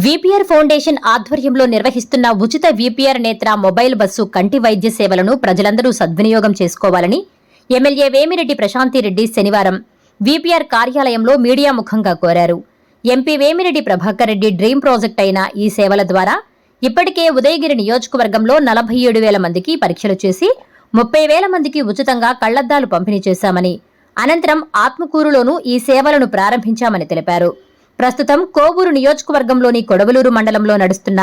VPR foundation ఆధ్వర్యంలో నిర్వహిస్తున్న ఉచిత విపిఆర్ నేత్ర మొబైల్ బస్సు కంటి వైద్య సేవలను ప్రజలందరూ సద్వినియోగం చేసుకోవాలని ఎమ్మెల్యే వేమిరెడ్డి ప్రశాంతిరెడ్డి శనివారం విపిఆర్ కార్యాలయంలో మీడియా ముఖంగా కోరారు. MP Vemireddy Prabhakar Reddy dream project అయిన ఈ సేవల ద్వారా ఇప్పటికే ఉదయగిరి నియోజకవర్గంలో 47,000 మందికి పరీక్షలు చేసి 30,000 మందికి ఉచితంగా కళ్లద్దాలు పంపిణీ చేశామని, అనంతరం ఆత్మకూరులోనూ ఈ సేవలను ప్రారంభించామని తెలిపారు. ప్రస్తుతం కోవూరు నియోజకవర్గంలోని కొడవలూరు మండలంలో నడుస్తున్న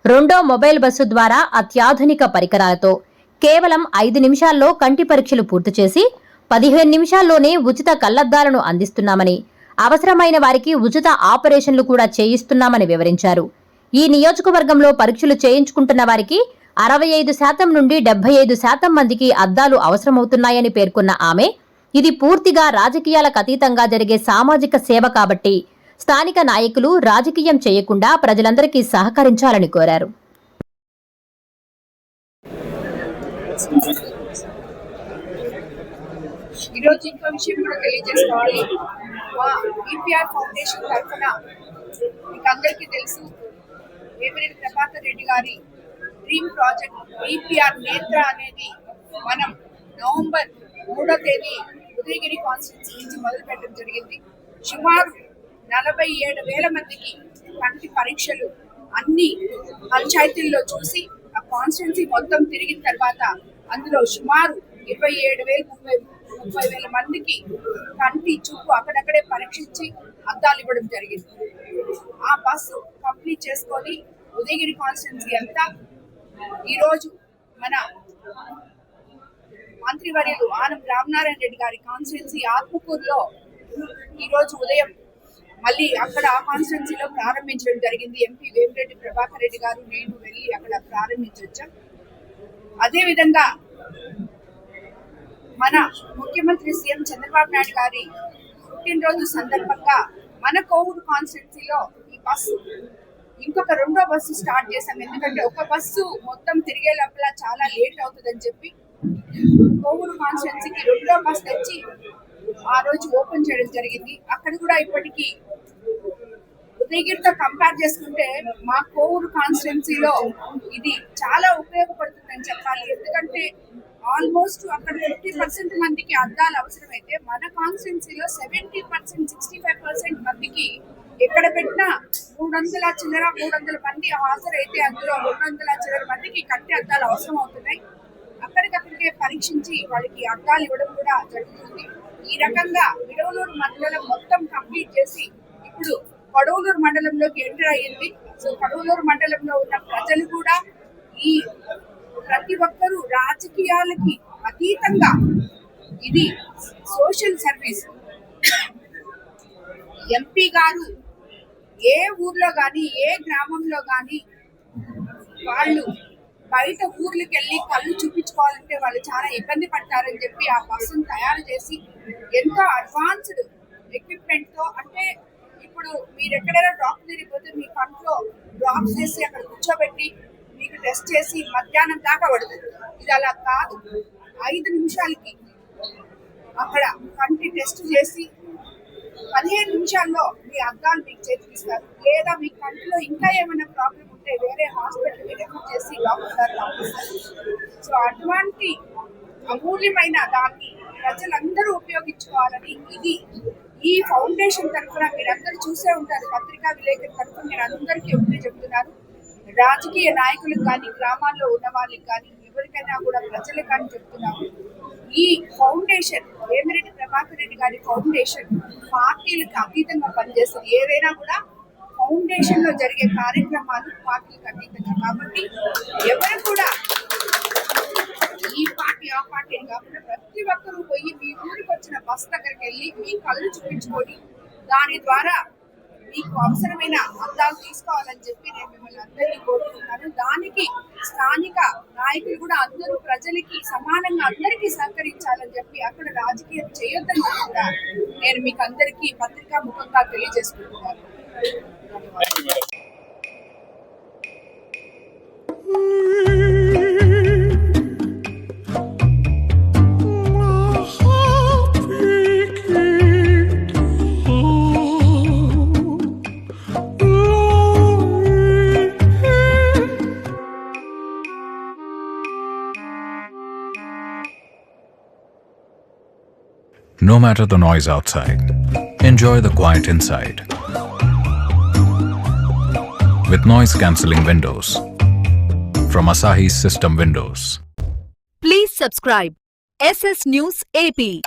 రెండో మొబైల్ బస్సు ద్వారా అత్యాధునిక పరికరాలతో కేవలం 5 నిమిషాల్లో కంటి పరీక్షలు పూర్తి చేసి 15 నిమిషాల్లోనే ఉచిత కళ్లద్దాలను అందిస్తున్నామని, అవసరమైన వారికి ఉచిత ఆపరేషన్లు కూడా చేయిస్తున్నామని వివరించారు. ఈ నియోజకవర్గంలో పరీక్షలు చేయించుకుంటున్న వారికి 65% నుండి 75% మందికి అద్దాలు అవసరమవుతున్నాయని పేర్కొన్న ఆమె, ఇది పూర్తిగా రాజకీయాలకు అతీతంగా జరిగే సామాజిక సేవ కాబట్టి స్థానిక నాయకులు రాజకీయం చేయకుండా ప్రజలందరికీ సహకరించాలని కోరారు. ఈరోజు ఇంకో విషయం కూడా తెలియజేసుకోవాలి. మా విపిఆర్ ఫౌండేషన్ తరఫున మీకు అందరికీ తెలుసు, వేమిరెడ్డి ప్రభాకర్ రెడ్డి గారి డ్రీమ్ ప్రాజెక్ట్ విపిఆర్ నేత్ర అనేది మనం నవంబర్ 3వ తేదీ ఉదయగిరి కాన్స్టిట్యూన్సీ నుంచి మొదలు పెట్టడం జరిగింది. సుమారు 47,000 మందికి కంటి పరీక్షలు అన్ని పంచాయతీల్లో చూసి ఆ కాన్స్టిట్యూన్సీ మొత్తం తిరిగిన తర్వాత అందులో సుమారు 27,000-30,000 మందికి కంటి చూపు అక్కడక్కడే పరీక్షించి అద్దాలు ఇవ్వడం జరిగింది. ఆ బస్సు కంప్లీట్ చేసుకొని ఉదయగిరి కాన్స్టిట్యూన్సీ అంతా ఈరోజు మన మంత్రివర్యులు ఆనం రామనారాయణ రెడ్డి గారి కాన్స్టిట్యూన్సీ ఆత్మకూరులో ఈరోజు ఉదయం మళ్ళీ అక్కడ ఆ కాన్స్టిట్యూన్సీలో ప్రారంభించడం జరిగింది. ఎంపీ వేమిరెడ్డి ప్రభాకర్ రెడ్డి గారు నేను వెళ్ళి అక్కడ ప్రారంభించొచ్చాం. అదేవిధంగా మన ముఖ్యమంత్రి సీఎం చంద్రబాబు నాయుడు గారి పుట్టినరోజు సందర్భంగా మన కోవూరు కాన్స్టిట్యూన్సీలో ఈ బస్సు ఇంకొక రెండో బస్సు స్టార్ట్ చేశాం. ఎందుకంటే ఒక బస్సు మొత్తం తిరిగే లోపల చాలా లేట్ అవుతుందని చెప్పి కోవూరు కాన్స్టిట్యూన్సీకి రెండో బస్సు తెచ్చి ఆ రోజు ఓపెన్ చేయడం జరిగింది. అక్కడ కూడా ఇప్పటికీ ఉదయగిరితో కంపేర్ చేసుకుంటే మా కోవూరు కాన్స్టిట్యున్సీలో ఇది చాలా ఉపయోగపడుతుందని చెప్పాలి. ఎందుకంటే ఆల్మోస్ట్ అక్కడ 50% మందికి అద్దాలు అవసరమైతే మన కాన్స్టిట్యున్సీలో 70%, 65% మందికి ఎక్కడ పెట్టినా 300 మంది హాజరైతే అందులో 200 మందికి కంటి అద్దాలు అవసరం అవుతున్నాయి. అక్కడికక్కడికే పరీక్షించి వాళ్ళకి అద్దాలు ఇవ్వడం కూడా జరుగుతుంది. ఈ రకంగా విడవలూరు మండలం మొత్తం కంప్లీట్ చేసి ఇప్పుడు కొడవలూరు మండలంలోకి ఎంటర్ అయ్యింది. సో కొడవలూరు మండలంలో ఉన్న ప్రజలు కూడా ఈ ప్రతి ఒక్కరూ రాజకీయాలకి అతీతంగా ఇది సోషల్ సర్వీస్. ఎంపీ గారు ఏ ఊర్లో కానీ ఏ గ్రామంలో కానీ వాళ్ళు బయట ఊర్లకు వెళ్ళి కళ్ళు చూపించుకోవాలంటే వాళ్ళు చాలా ఇబ్బంది పడతారని చెప్పి ఆ బస్సును తయారు చేసి ఎంతో అడ్వాన్స్డ్ ఎక్విప్మెంట్ తో, అంటే ఇప్పుడు మీరు ఎక్కడైనా డాక్టర్ దగ్గరికి పోతే మీ కంట్లో డ్రాప్స్ చేసి అక్కడ కూర్చోబెట్టి మీకు టెస్ట్ చేసి మధ్యాహ్నం దాకా పడుతుంది. ఇది అలా కాదు, 5 నిమిషాలకి అక్కడ కంటి టెస్ట్ చేసి 15 నిమిషాల్లో మీ అద్దాలు మీకు చేతికిస్తారు. లేదా మీ కంటిలో ఇంకా ఏమైనా ప్రాబ్లం ఉంటే వేరే హాస్పిటల్కి రెఫర్ చేసి డాక్టర్ గారు పంపిస్తారు. సో అటువంటి అమూల్యమైన దాన్ని ప్రజలందరూ ఉపయోగించుకోవాలని ఇది ఈ ఫౌండేషన్ తరఫున మీరందరూ చూసే ఉంటారు. పత్రికా విలేకరుల తరఫున నేను అందరికీ ఒకటే చెప్తున్నాను, రాజకీయ నాయకులకు కానీ గ్రామాల్లో ఉన్న వాళ్ళకి కానీ ఎవరికైనా కూడా ప్రజలకు కానీ చెప్తున్నాను, ఈ ఫౌండేషన్ వేమిరెడ్డి ప్రభాకర్ రెడ్డి గారి ఫౌండేషన్ పార్టీలకు అతీతంగా పనిచేస్తుంది. ఏదైనా కూడా ఫౌండేషన్ లో జరిగే కార్యక్రమాలు పార్టీలకు అతీతంగా. కాబట్టి ఎవరు కూడా ఈ పార్టీ ఆ పార్టీ కాకుండా ప్రతి ఒక్కరూ పోయి మీ ఊరికి వచ్చిన బస్ దగ్గరికి వెళ్ళి మీ కళ్ళు చూపించుకొని దాని ద్వారా మీకు అవసరమైన అద్దాలు తీసుకోవాలని చెప్పి నేను మిమ్మల్ని అందరినీ కోరుకుంటున్నాను. దానికి స్థానిక నాయకులు కూడా అందరూ ప్రజలకి సమానంగా అందరికీ సహకరించాలని చెప్పి అక్కడ రాజకీయం చేయొద్దని కూడా నేను మీకు అందరికీ పత్రికా ముఖంగా తెలియజేసుకుంటున్నాను. No matter the noise outside, enjoy the quiet inside. With noise-cancelling windows from Asahi System Windows. Please subscribe SS News AP.